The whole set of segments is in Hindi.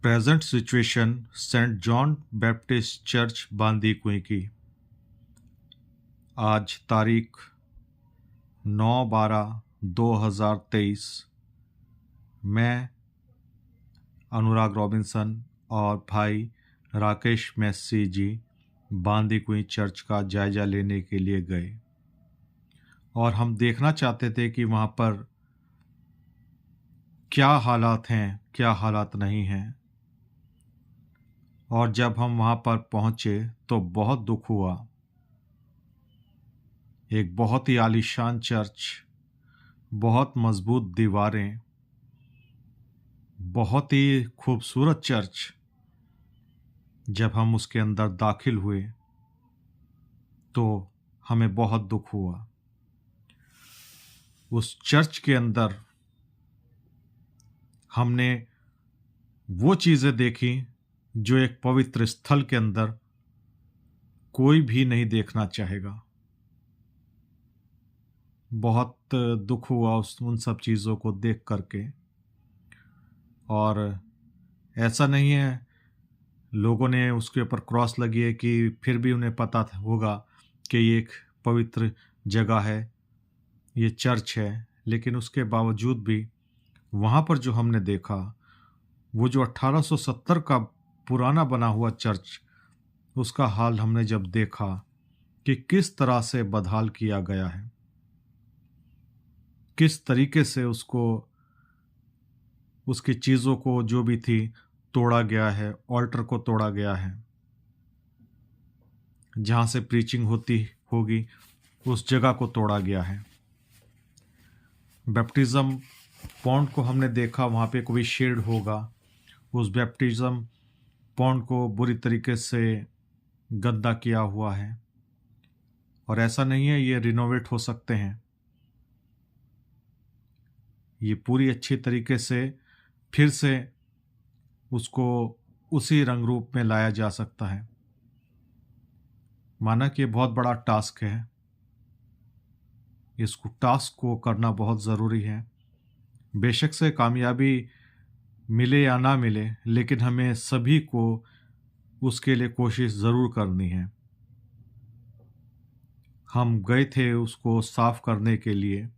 Present situation saint John Baptist church Bandikui की। आज तारीख 9/12/2023। मैं अनुराग रॉबिन्सन और भाई राकेश मैसी जी बांदीकुई चर्च का जायजा लेने के लिए गए और हम देखना चाहते थे कि वहाँ पर क्या हालात हैं, क्या हालात नहीं हैं। और जब हम वहाँ पर पहुँचे तो बहुत दुख हुआ। एक बहुत ही आलीशान चर्च, बहुत मजबूत दीवारें, बहुत ही खूबसूरत चर्च। जब हम उसके अंदर दाखिल हुए तो हमें बहुत दुख हुआ। उस चर्च के अंदर हमने वो चीज़ें देखी जो एक पवित्र स्थल के अंदर कोई भी नहीं देखना चाहेगा। बहुत दुख हुआ उन सब चीज़ों को देख करके। और ऐसा नहीं है लोगों ने उसके ऊपर क्रॉस लगी है कि फिर भी उन्हें पता होगा कि ये एक पवित्र जगह है, ये चर्च है, लेकिन उसके बावजूद भी वहाँ पर जो हमने देखा वो जो 1870 का पुराना बना हुआ चर्च, उसका हाल हमने जब देखा कि किस तरह से बदहाल किया गया है, किस तरीके से उसको, उसकी चीज़ों को जो भी थी तोड़ा गया है, ऑल्टर को तोड़ा गया है, जहाँ से प्रीचिंग होती होगी उस जगह को तोड़ा गया है। बैप्टिज्म पॉन्ड को हमने देखा, वहाँ पे कोई शेड होगा, उस बैप्टिज्म पॉन्ड को बुरी तरीके से गंदा किया हुआ है। और ऐसा नहीं है ये रिनोवेट हो सकते हैं, ये पूरी अच्छी तरीके से फिर से उसको उसी रंग रूप में लाया जा सकता है। माना कि ये बहुत बड़ा टास्क है, इसको टास्क को करना बहुत ज़रूरी है। बेशक से कामयाबी मिले या ना मिले, लेकिन हमें सभी को उसके लिए कोशिश ज़रूर करनी है। हम गए थे उसको साफ करने के लिए,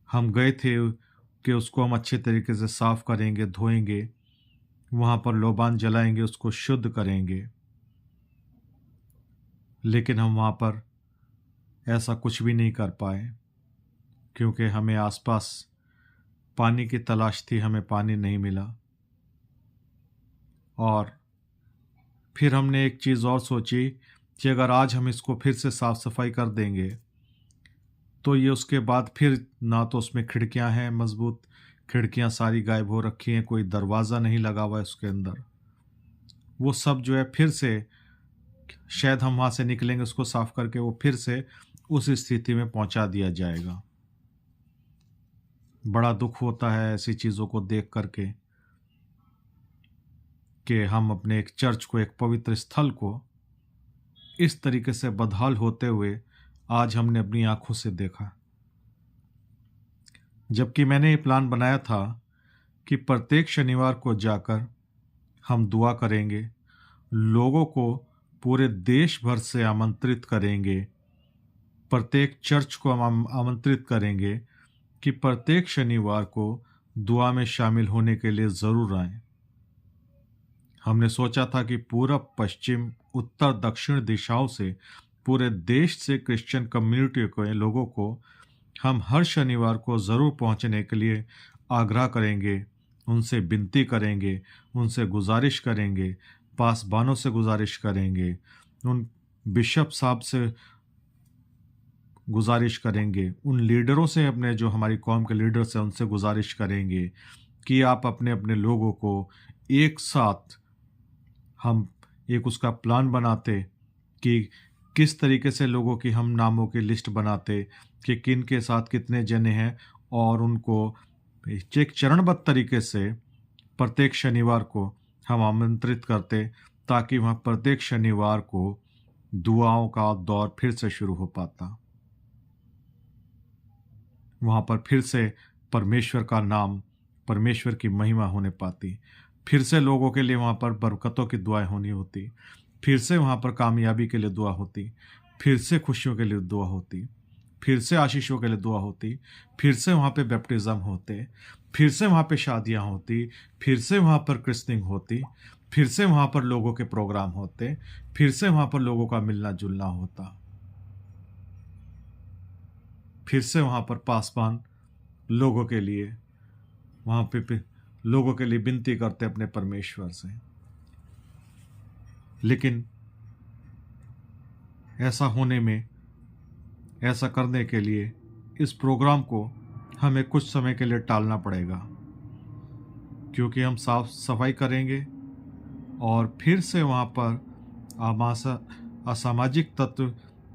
हम गए थे कि उसको हम अच्छे तरीके से साफ करेंगे, धोएंगे, वहाँ पर लोबान जलाएंगे, उसको शुद्ध करेंगे। लेकिन हम वहाँ पर ऐसा कुछ भी नहीं कर पाए क्योंकि हमें आसपास पानी की तलाश थी, हमें पानी नहीं मिला। और फिर हमने एक चीज़ और सोची कि अगर आज हम इसको फिर से साफ़ सफाई कर देंगे तो ये उसके बाद फिर ना तो उसमें खिड़कियां हैं, मजबूत खिड़कियां सारी गायब हो रखी हैं, कोई दरवाज़ा नहीं लगा हुआ है उसके अंदर। वो सब जो है फिर से, शायद हम वहाँ से निकलेंगे उसको साफ करके, वो फिर से उस स्थिति में पहुँचा दिया जाएगा। बड़ा दुख होता है ऐसी चीज़ों को देख करके कि हम अपने एक चर्च को, एक पवित्र स्थल को इस तरीके से बदहाल होते हुए आज हमने अपनी आंखों से देखा। जबकि मैंने ये प्लान बनाया था कि प्रत्येक शनिवार को जाकर हम दुआ करेंगे, लोगों को पूरे देश भर से आमंत्रित करेंगे, प्रत्येक चर्च को हम आमंत्रित करेंगे कि प्रत्येक शनिवार को दुआ में शामिल होने के लिए ज़रूर आएं। हमने सोचा था कि पूरब, पश्चिम, उत्तर, दक्षिण दिशाओं से पूरे देश से क्रिश्चियन कम्युनिटी के लोगों को हम हर शनिवार को ज़रूर पहुंचने के लिए आग्रह करेंगे, उनसे विनती करेंगे, उनसे गुजारिश करेंगे, पासबानों से गुजारिश करेंगे, उन बिशप साहब से गुजारिश करेंगे, उन लीडरों से, अपने जो हमारी कौम के लीडर्स हैं उनसे गुजारिश करेंगे कि आप अपने अपने लोगों को एक साथ, हम एक उसका प्लान बनाते कि किस तरीके से लोगों की हम नामों की लिस्ट बनाते कि किन के साथ कितने जने हैं, और उनको एक चरणबद्ध तरीके से प्रत्येक शनिवार को हम आमंत्रित करते, ताकि वहाँ प्रत्येक शनिवार को दुआओं का दौर फिर से शुरू हो पाता। वहाँ पर फिर से परमेश्वर का नाम परमेश्वर की महिमा होने पाती, फिर से लोगों के लिए वहाँ पर बरकतों की दुआएं होनी होती, फिर से वहाँ पर कामयाबी के लिए दुआ होती, फिर से खुशियों के लिए दुआ होती, फिर से आशीषों के लिए दुआ होती, फिर से वहाँ पे बैप्टिज्म होते, फिर से वहाँ पे शादियाँ होती, फिर से वहाँ पर क्रिस्निंग होती, फिर से वहाँ पर लोगों के प्रोग्राम होते, फिर से वहाँ पर लोगों का मिलना जुलना होता, फिर से वहाँ पर पासवान लोगों के लिए वहाँ पे लोगों के लिए विनती करते अपने परमेश्वर से। लेकिन ऐसा होने में, ऐसा करने के लिए इस प्रोग्राम को हमें कुछ समय के लिए टालना पड़ेगा, क्योंकि हम साफ सफाई करेंगे और फिर से वहाँ पर असामाजिक तत्व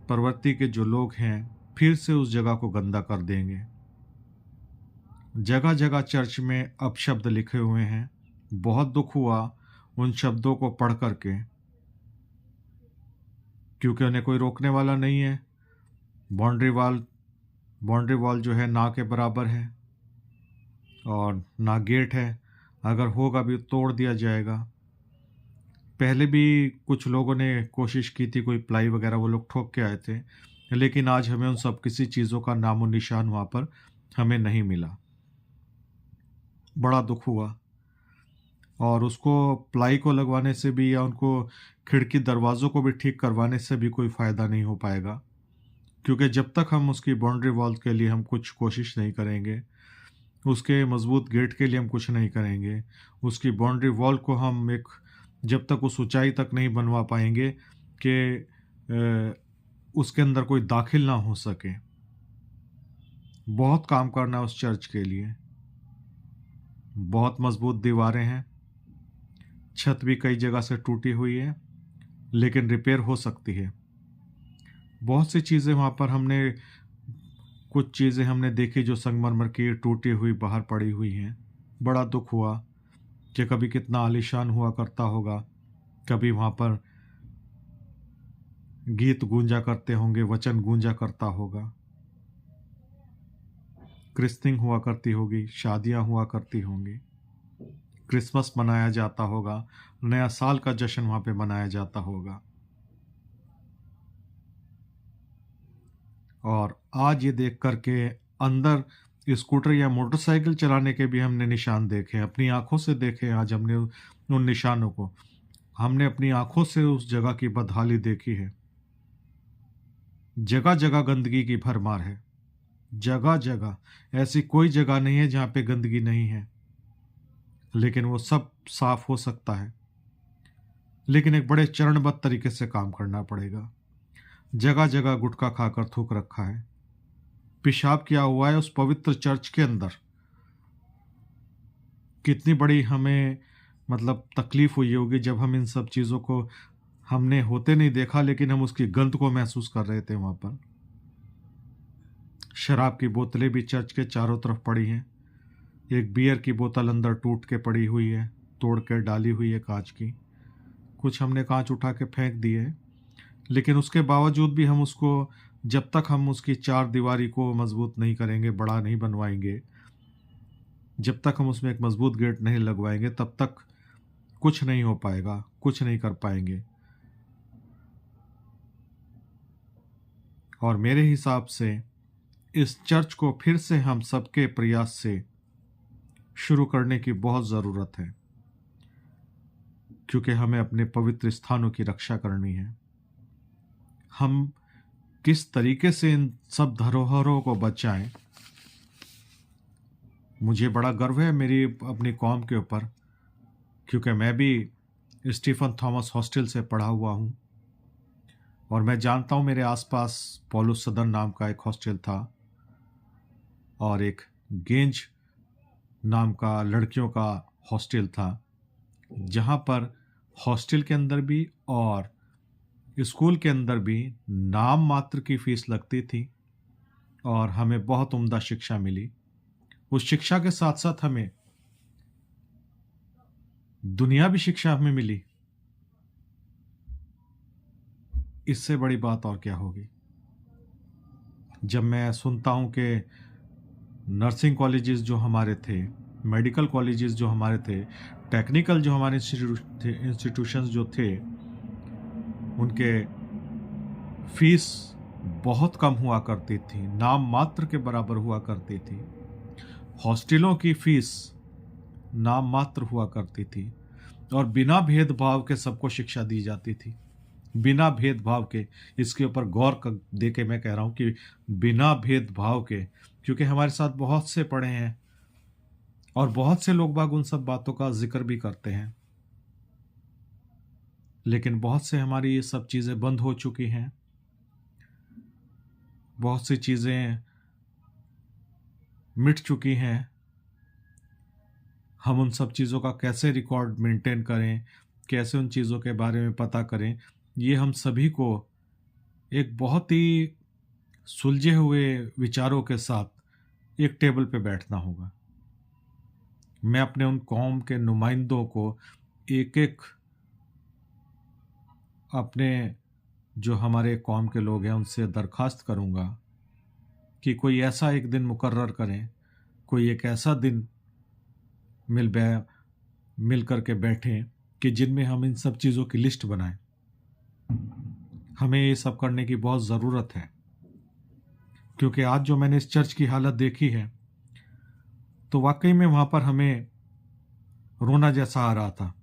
प्रवृत्ति के जो लोग हैं फिर से उस जगह को गंदा कर देंगे। जगह जगह चर्च में अपशब्द लिखे हुए हैं। बहुत दुख हुआ उन शब्दों को पढ़ करके, क्योंकि उन्हें कोई रोकने वाला नहीं है। बाउंड्री वॉल जो है ना के बराबर है और ना गेट है, अगर होगा भी तोड़ दिया जाएगा। पहले भी कुछ लोगों ने कोशिश की थी, कोई प्लाई वगैरह वो लोग ठोक के आए थे, लेकिन आज हमें उन सब किसी चीज़ों का नामो निशान वहाँ पर हमें नहीं मिला। बड़ा दुख हुआ। और उसको प्लाई को लगवाने से भी या उनको खिड़की दरवाज़ों को भी ठीक करवाने से भी कोई फ़ायदा नहीं हो पाएगा, क्योंकि जब तक हम उसकी बाउंड्री वॉल के लिए हम कुछ कोशिश नहीं करेंगे, उसके मज़बूत गेट के लिए हम कुछ नहीं करेंगे, उसकी बाउंड्री वॉल को हम जब तक उस ऊंचाई तक नहीं बनवा पाएंगे कि उसके अंदर कोई दाखिल ना हो सके। बहुत काम करना है उस चर्च के लिए। बहुत मजबूत दीवारें हैं, छत भी कई जगह से टूटी हुई है, लेकिन रिपेयर हो सकती है। बहुत सी चीज़ें वहाँ पर कुछ चीज़ें हमने देखी जो संगमरमर की टूटी हुई बाहर पड़ी हुई हैं। बड़ा दुख हुआ कि कभी कितना आलीशान हुआ करता होगा, कभी वहाँ पर गीत गूंजा करते होंगे, वचन गूंजा करता होगा, क्रिस्निंग हुआ करती होगी, शादियाँ हुआ करती होंगी, क्रिसमस मनाया जाता होगा, नया साल का जश्न वहाँ पे मनाया जाता होगा। और आज ये देख कर के अंदर स्कूटर या मोटरसाइकिल चलाने के भी हमने निशान देखे, अपनी आंखों से देखे। आज हमने उन निशानों को, हमने अपनी आंखों से उस जगह की बदहाली देखी है। जगह जगह गंदगी की भरमार है, जगह जगह। ऐसी कोई जगह नहीं है जहाँ पे गंदगी नहीं है, लेकिन वो सब साफ हो सकता है, लेकिन एक बड़े चरणबद्ध तरीके से काम करना पड़ेगा। जगह जगह गुटखा खाकर थूक रखा है, पेशाब किया हुआ है उस पवित्र चर्च के अंदर। कितनी बड़ी हमें तकलीफ हुई होगी जब हम इन सब चीज़ों को हमने होते नहीं देखा, लेकिन हम उसकी गंध को महसूस कर रहे थे। वहाँ पर शराब की बोतलें भी चर्च के चारों तरफ पड़ी हैं। एक बियर की बोतल अंदर टूट के पड़ी हुई है, तोड़ के डाली हुई है कांच की। कुछ हमने कांच उठा के फेंक दिए, लेकिन उसके बावजूद भी हम उसको, जब तक हम उसकी चार दीवारी को मजबूत नहीं करेंगे, बड़ा नहीं बनवाएंगे, जब तक हम उसमें एक मजबूत गेट नहीं लगवाएंगे, तब तक कुछ नहीं हो पाएगा, कुछ नहीं कर पाएंगे। और मेरे हिसाब से इस चर्च को फिर से हम सबके प्रयास से शुरू करने की बहुत ज़रूरत है, क्योंकि हमें अपने पवित्र स्थानों की रक्षा करनी है। हम किस तरीके से इन सब धरोहरों को बचाएं। मुझे बड़ा गर्व है मेरी अपनी कौम के ऊपर, क्योंकि मैं भी स्टीफन थॉमस हॉस्टल से पढ़ा हुआ हूँ और मैं जानता हूँ मेरे आसपास पौलुस सदन नाम का एक हॉस्टल था और एक गेंज नाम का लड़कियों का हॉस्टल था, जहाँ पर हॉस्टल के अंदर भी और स्कूल के अंदर भी नाम मात्र की फीस लगती थी और हमें बहुत उम्दा शिक्षा मिली। उस शिक्षा के साथ साथ हमें दुनियावी शिक्षा हमें मिली। इससे बड़ी बात और क्या होगी। जब मैं सुनता हूं कि नर्सिंग कॉलेजेस जो हमारे थे मेडिकल कॉलेजेस जो हमारे थे, टेक्निकल जो हमारे इंस्टीट्यूशंस जो थे, उनके फीस बहुत कम हुआ करती थी, नाम मात्र के बराबर हुआ करती थी। हॉस्टलों की फीस नाम मात्र हुआ करती थी और बिना भेदभाव के सबको शिक्षा दी जाती थी, बिना भेदभाव के। इसके ऊपर गौर दे के मैं कह रहा हूँ कि बिना भेदभाव के, क्योंकि हमारे साथ बहुत से पढ़े हैं और बहुत से लोग बाग उन सब बातों का जिक्र भी करते हैं, लेकिन बहुत से हमारी ये सब चीज़ें बंद हो चुकी हैं। बहुत सी चीज़ें मिट चुकी हैं। हम उन सब चीज़ों का कैसे रिकॉर्ड मेंटेन करें, कैसे उन चीज़ों के बारे में पता करें, ये हम सभी को एक बहुत ही सुलझे हुए विचारों के साथ एक टेबल पे बैठना होगा। मैं अपने उन कौम के नुमाइंदों को एक एक, अपने जो हमारे कौम के लोग हैं उनसे दरखास्त करूंगा कि कोई ऐसा एक दिन मुकर्रर करें, कोई एक ऐसा दिन मिल करके बैठें कि जिनमें हम इन सब चीज़ों की लिस्ट बनाएं। हमें ये सब करने की बहुत ज़रूरत है, क्योंकि आज जो मैंने इस चर्च की हालत देखी है तो वाकई में वहाँ पर हमें रोना जैसा आ रहा था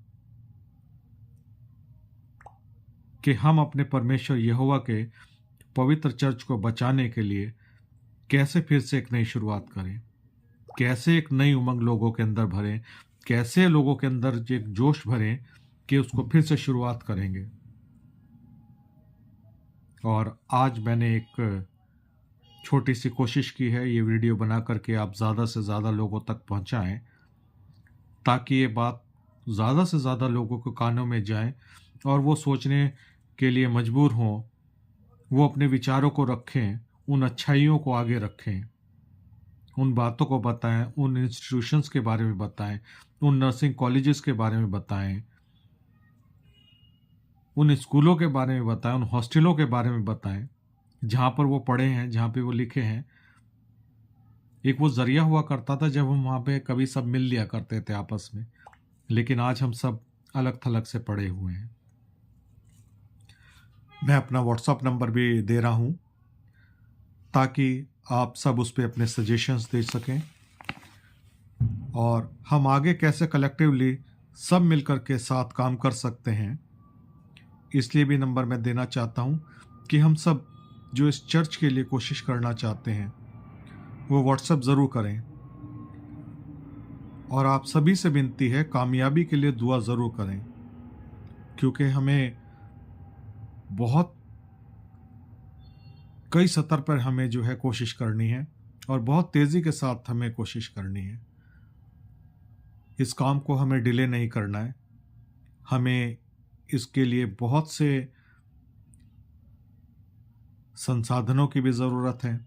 कि हम अपने परमेश्वर यहोवा के पवित्र चर्च को बचाने के लिए कैसे फिर से एक नई शुरुआत करें, कैसे एक नई उमंग लोगों के अंदर भरें, कैसे लोगों के अंदर एक जोश भरें कि उसको फिर से शुरुआत करेंगे। और आज मैंने एक छोटी सी कोशिश की है ये वीडियो बना करके आप ज़्यादा से ज़्यादा लोगों तक पहुंचाएं, ताकि ये बात ज़्यादा से ज़्यादा लोगों के कानों में जाए और वो सोचने के लिए मजबूर हों, वो अपने विचारों को रखें, उन अच्छाइयों को आगे रखें, उन बातों को बताएं, उन इंस्टीट्यूशंस के बारे में बताएं, उन नर्सिंग कॉलेजेस के बारे में बताएं, उन स्कूलों के बारे में बताएं, उन हॉस्टलों के बारे में बताएं जहाँ पर वो पढ़े हैं, जहाँ पे वो लिखे हैं। एक वो जरिया हुआ करता था जब हम वहाँ पे कभी सब मिल लिया करते थे आपस में, लेकिन आज हम सब अलग थलग से पड़े हुए हैं। मैं अपना व्हाट्सएप नंबर भी दे रहा हूँ ताकि आप सब उस पर अपने सजेशंस दे सकें और हम आगे कैसे कलेक्टिवली सब मिलकर के साथ काम कर सकते हैं। इसलिए भी नंबर मैं देना चाहता हूँ कि हम सब जो इस चर्च के लिए कोशिश करना चाहते हैं वो व्हाट्सएप ज़रूर करें। और आप सभी से विनती है कामयाबी के लिए दुआ ज़रूर करें, क्योंकि हमें बहुत कई सतर पर हमें जो है कोशिश करनी है और बहुत तेज़ी के साथ हमें कोशिश करनी है। इस काम को हमें डिले नहीं करना है। हमें इसके लिए बहुत से संसाधनों की भी ज़रूरत है,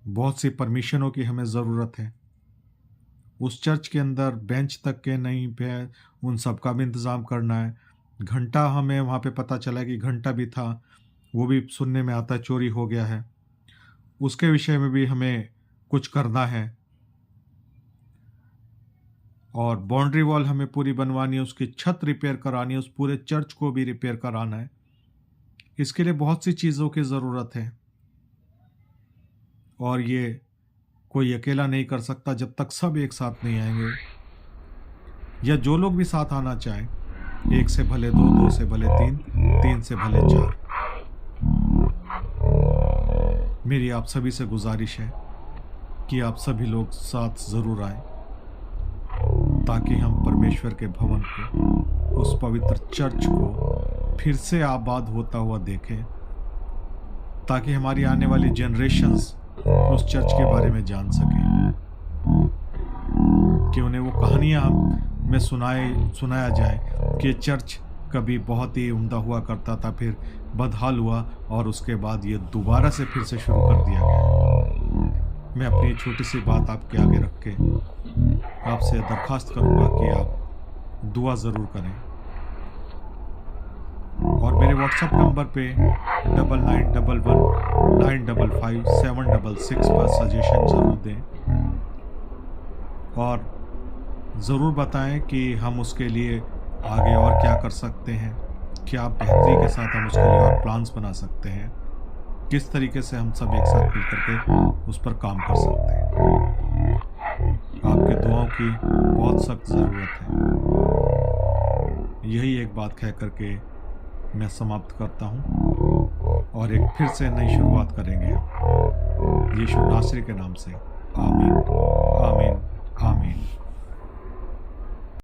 बहुत सी परमिशनों की हमें ज़रूरत है। उस चर्च के अंदर बेंच तक के नहीं पे उन सब का भी इंतज़ाम करना है। घंटा हमें वहाँ पे पता चला कि घंटा भी था, वो भी सुनने में आता है चोरी हो गया है। उसके विषय में भी हमें कुछ करना है। और बाउंड्री वॉल हमें पूरी बनवानी है, उसकी छत रिपेयर करानी है, उस पूरे चर्च को भी रिपेयर कराना है। इसके लिए बहुत सी चीज़ों की ज़रूरत है और ये कोई अकेला नहीं कर सकता जब तक सब एक साथ नहीं आएंगे, या जो लोग भी साथ आना चाहें, 1 से भले 2, 2 से भले 3, 3 से भले 4। मेरी आप सभी से गुजारिश है कि आप सभी लोग साथ ज़रूर आएं, ताकि हम परमेश्वर के भवन को, उस पवित्र चर्च को फिर से आबाद होता हुआ देखें, ताकि हमारी आने वाली जनरेशन्स उस चर्च के बारे में जान सकें, कि उन्हें वो कहानियाँ में सुनाया जाए कि चर्च कभी बहुत ही उम्दा हुआ करता था, फिर बदहाल हुआ और उसके बाद ये दोबारा से फिर से शुरू कर दिया गया। मैं अपनी छोटी सी बात आपके आगे रख के आपसे दरखास्त करूँगा कि आप दुआ ज़रूर करें और मेरे व्हाट्सएप नंबर पे 9911 955 766 पर सजेशन ज़रूर दें। और ज़रूर बताएं कि हम उसके लिए आगे और क्या कर सकते हैं, क्या बेहतरी के साथ हम उसके लिए और प्लान्स बना सकते हैं, किस तरीके से हम सब एक साथ मिल करके उस पर काम कर सकते हैं। आपकी दुआओं की बहुत सख्त ज़रूरत है। यही एक बात कह करके मैं समाप्त करता हूँ और एक फिर से नई शुरुआत करेंगे हम यीशु नासरी के नाम से। आमीन, आमीन,